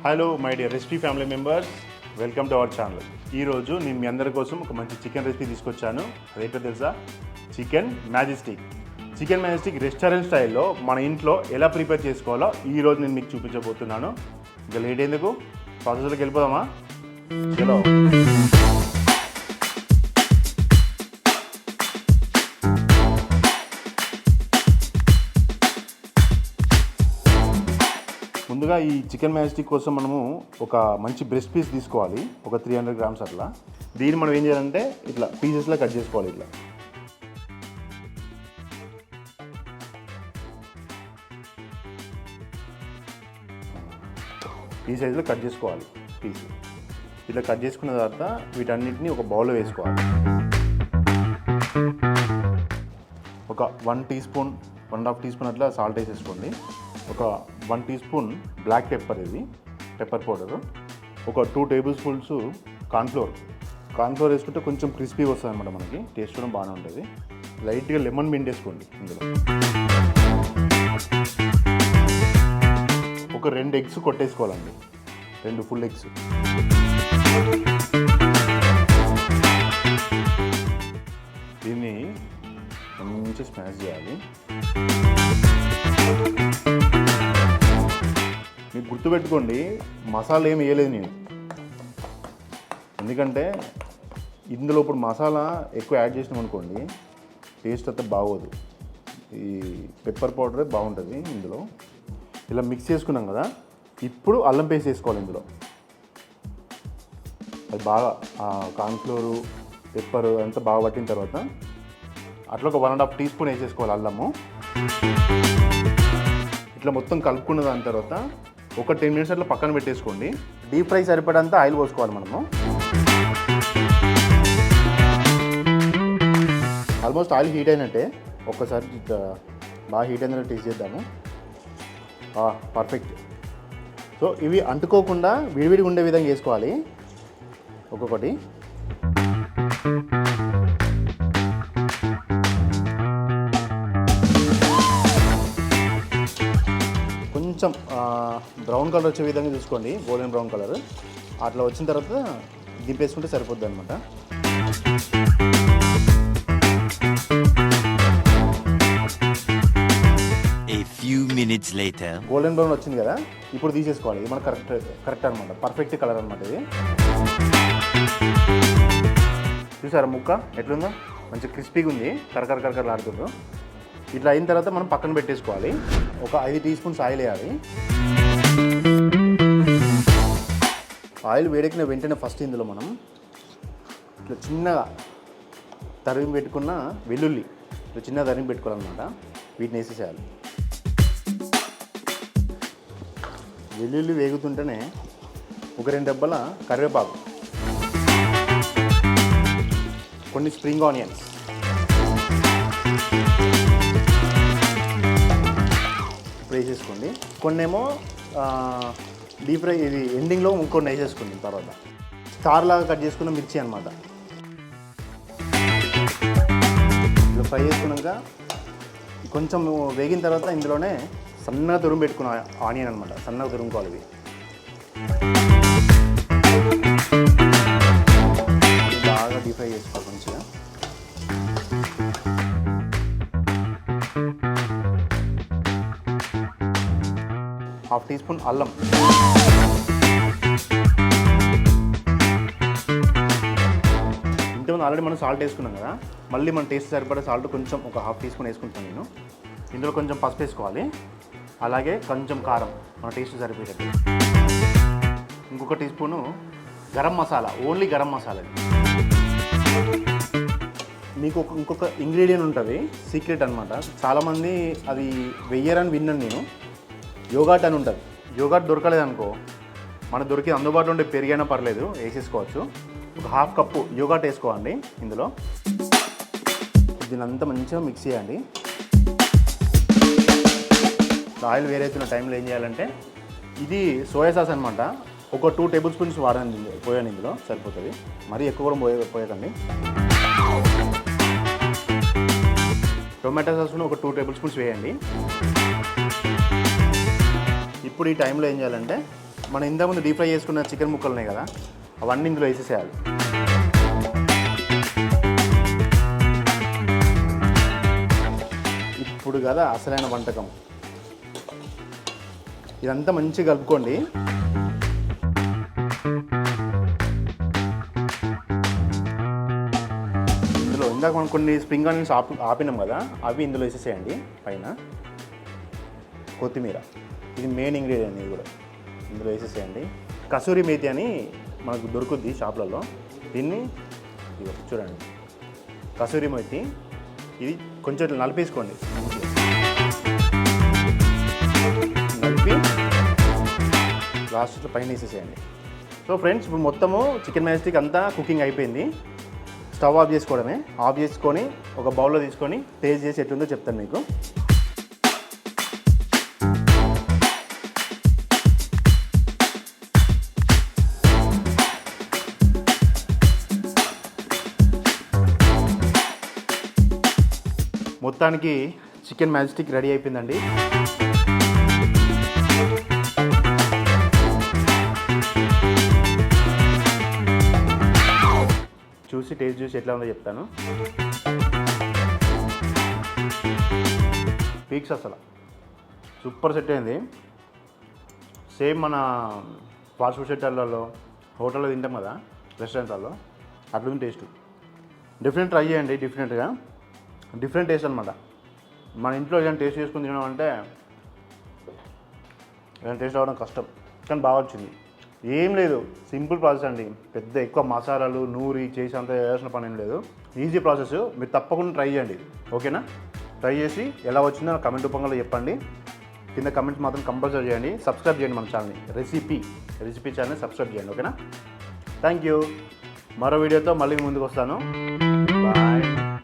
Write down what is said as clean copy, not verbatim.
Hello my dear recipe family members, welcome to our channel. ఈరోజు నేను మీ అందరి కోసం ఒక మంచి చికెన్ రెసిపీ తీసుకొచ్చాను. అదేంటో తెలుసా? Chicken majestic. Chicken majestic restaurant స్టైల్లో మన ఇంట్లో ఎలా ప్రిపేర్ చేసుకోవాలో ఈరోజు నేను మీకు చూపించబోతున్నాను. ఇంకా లేట్ ఎందుకు, ప్రాసెస్లోకి వెళ్ళిపోదామా? చలో. ముందుగా ఈ చికెన్ మ్యాజిస్టిక్ కోసం మనము ఒక మంచి బ్రెస్ట్ పీస్ తీసుకోవాలి, ఒక 300 grams అట్లా. దీన్ని మనం ఏం చేయాలంటే ఇట్లా పీసెస్లో కట్ చేసుకోవాలి. ఇట్లా ఈ సైజులో కట్ చేసుకోవాలి పీస్. ఇట్లా కట్ చేసుకున్న తర్వాత వీటన్నిటిని ఒక బౌల్లో వేసుకోవాలి. ఒక 1 teaspoon, 1.5 teaspoon అట్లా సాల్ట్ వేసేసుకోండి. ఒక 1 teaspoon బ్లాక్ పెప్పర్, ఇది పెప్పర్ పౌడరు. ఒక 2 tablespoons కార్న్ఫ్లోర్ వేసుకుంటే కొంచెం క్రిస్పీగా వస్తుంది అనమాట, మనకి టేస్ట్ కూడా బాగానే ఉంటుంది. లైట్గా లెమన్ పిండేసుకోండి ఇందులో. ఒక 2 eggs కొట్టేసుకోవాలండి, 2 full eggs. దీన్ని మంచిగా స్మాష్ చేయాలి. మీకు గుర్తుపెట్టుకోండి, మసాలా ఏమి వేయలేదు నేను, ఎందుకంటే ఇందులో ఇప్పుడు మసాలా ఎక్కువ యాడ్ చేసినాం అనుకోండి టేస్ట్ అయితే బాగోదు. ఈ పెప్పర్ పౌడరే బాగుంటుంది ఇందులో. ఇలా మిక్స్ చేసుకున్నాం కదా, ఇప్పుడు అల్లం పేస్ట్ వేసుకోవాలి ఇందులో. అది బాగా కార్న్ఫ్లోరు పెప్పర్ అంతా బాగా పట్టిన తర్వాత అట్లా ఒక 1.5 teaspoon వేసేసుకోవాలి అల్లము. ఇట్లా మొత్తం కలుపుకున్న దాని తర్వాత ఒక 10 minutes అట్లా పక్కన పెట్టేసుకోండి. డీప్ ఫ్రై సరిపడంతా ఆయిల్ పోసుకోవాలి మనము. ఆల్మోస్ట్ ఆయిల్ హీట్ అయినట్టే, ఒక్కసారి బాగా హీట్ అయినట్టు టేస్ట్ చేద్దాము. పర్ఫెక్ట్. సో ఇవి అంటుకోకుండా విడివిడిగా ఉండే విధంగా వేసుకోవాలి ఒక్కొక్కటి. కొంచెం బ్రౌన్ కలర్ వచ్చే విధంగా చూసుకోండి, గోల్డెన్ బ్రౌన్ కలర్. అట్లా వచ్చిన తర్వాత దింపేసుకుంటే సరిపోద్ది అనమాట. గోల్డెన్ బ్రౌన్ వచ్చింది కదా, ఇప్పుడు తీసేసుకోవాలి. ఇది మనకు కరెక్ట్ అనమాట, పర్ఫెక్ట్ కలర్ అనమాట ఇది. చూసారా ముక్క ఎట్లుందో? మంచి క్రిస్పీగా ఉంది, కరకరలాడుతుందో. ఇట్లా అయిన తర్వాత మనం పక్కన పెట్టేసుకోవాలి. ఒక 5 teaspoons ఆయిల్ వేయాలి. ఆయిల్ వేడెక్కిన వెంటనే ఫస్ట్ ఇందులో మనం ఇట్లా చిన్నగా తరిగి పెట్టుకున్న వెల్లుల్లి ఇట్లా చిన్నగా తరిగి పెట్టుకోవాలన్నమాట. వీటిని వేసేసేయాలి. వెల్లుల్లి వేగుతుంటేనే ఒక 2 రెబ్బల కరివేపాకు, కొన్ని స్ప్రింగ్ ఆనియన్స్, వేసేసుకోండి. కొన్నేమో డీప్ ఫ్రై, ఇది ఎండింగ్లో ఇంకొన్ని వేసేసుకోండి. తర్వాత స్టార్ లాగా కట్ చేసుకున్న మిర్చి అనమాట. ఇలా ఫ్రై చేసుకున్నాక కొంచెం వేగిన తర్వాత ఇందులోనే సన్నగా తురుము పెట్టుకున్న ఆనియన్ అనమాట, సన్నగా తురుముకోవాలి. ఇవి బాగా డీప్ ఫ్రై చేసుకోవాలి మంచిగా. ½ teaspoon అల్లం, ఇంతకుముందు ఆల్రెడీ మనం సాల్ట్ వేసుకున్నాం కదా, మళ్ళీ మన టేస్ట్ సరిపడే సాల్ట్ కొంచెం ఒక ½ teaspoon వేసుకుంటాను నేను. ఇందులో కొంచెం పసుపు వేసుకోవాలి, అలాగే కొంచెం కారం మన టేస్ట్ సరిపోయేటట్టు. ఇంకొక teaspoon గరం మసాలా, ఓన్లీ గరం మసాలా. మీకు ఇంకొక ఇంగ్రీడియంట్ ఉంటుంది, సీక్రెట్ అనమాట. చాలామంది అది వెయ్యరని విన్నాను నేను. యోగాట్ అని ఉంటుంది. యోగాట్ దొరకలేదు అనుకో, మనకు దొరికి అందుబాటులో ఉండే పెరిగైనా పర్లేదు, వేసేసుకోవచ్చు. ఒక ½ cup యోగాట్ వేసుకోండి ఇందులో. దీనంతా మంచిగా మిక్స్ చేయండి. ఆయిల్ వేరైతున్న టైంలో ఏం చేయాలంటే, ఇది సోయా సాస్ అనమాట. ఒక 2 tablespoons పోయాను ఇందులో, సరిపోతుంది. మరీ ఎక్కువ కూడా పోయకండి. టొమాటో సాస్ను ఒక 2 tablespoons వేయండి. ఇప్పుడు ఈ టైంలో ఏం చేయాలంటే మనం ఇంతకుముందు డీప్ ఫ్రై చేసుకున్న చికెన్ ముక్కలు ఉన్నాయి కదా, అవన్నీ ఇందులో వేసేసేయాలి. ఇప్పుడు కదా అసలైన వంటకం. ఇదంతా మంచిగా కలుపుకోండి. ఇందులో ఇందాక మనం కొన్ని స్ప్రింగ్ ఆనియన్స్ ఆపినాం కదా, అవి ఇందులో వేసేసేయండి. పైన కొత్తిమీర, ఇది మెయిన్ ఇంగ్రీడియంట్. ఇది కూడా ఇందులో వేసేసేయండి. కసూరి మేతి అని మనకు దొరుకుద్ది షాప్లలో. దీన్ని చూడండి, కసూరి మేతి. ఇది కొంచెం నలిపేసుకోండి. నలిపి లాస్ట్లో పైన వేసేసేయండి. సో ఫ్రెండ్స్, ఇప్పుడు మొత్తము చికెన్ మ్యాజిస్టిక్ అంతా కుకింగ్ అయిపోయింది. స్టవ్ ఆఫ్ చేసుకోవడమే. ఆఫ్ చేసుకొని ఒక బౌల్లో తీసుకొని టేస్ట్ చేసి ఎట్లుందో చెప్తాను మీకు. మొత్తానికి చికెన్ మ్యాజిస్టిక్ రెడీ అయిపోయిందండి. చూసి టేస్ట్ చూసి ఎట్లా ఉందో చెప్తాను. పీక్స్ అసలు సూపర్ సెట్ అయింది. సేమ్ మన ఫాస్ట్ ఫుడ్ సెంటర్లలో, హోటల్లో తింటాం కదా, రెస్టారెంట్లలో, అట్లుంది టేస్ట్. డిఫరెంట్ ట్రై చేయండి. డిఫరెంట్ టేస్ట్ అనమాట. మన ఇంట్లో ఏదైనా టేస్ట్ చేసుకుని తినడం అంటే ఏదైనా టేస్ట్ అవ్వడం కష్టం, కానీ బాగా వచ్చింది. ఏం లేదు, సింపుల్ ప్రాసెస్ అండి. పెద్ద ఎక్కువ మసాలాలు నూరి చేసి అంత చేయాల్సిన పని ఏం లేదు. Easy process. మీరు తప్పకుండా ట్రై చేయండి. ఓకేనా? ట్రై చేసి ఎలా వచ్చిందో నాకు కమెంట్ రూపంలో చెప్పండి. కింద కమెంట్స్ మాత్రం కంపల్సరీ చేయండి. సబ్స్క్రైబ్ చేయండి మన ఛానల్ని. రెసిపీ ఛానల్ని సబ్స్క్రైబ్ చేయండి. ఓకేనా? Thank you. మరో వీడియోతో మళ్ళీ ముందుకు వస్తాను. బాయ్.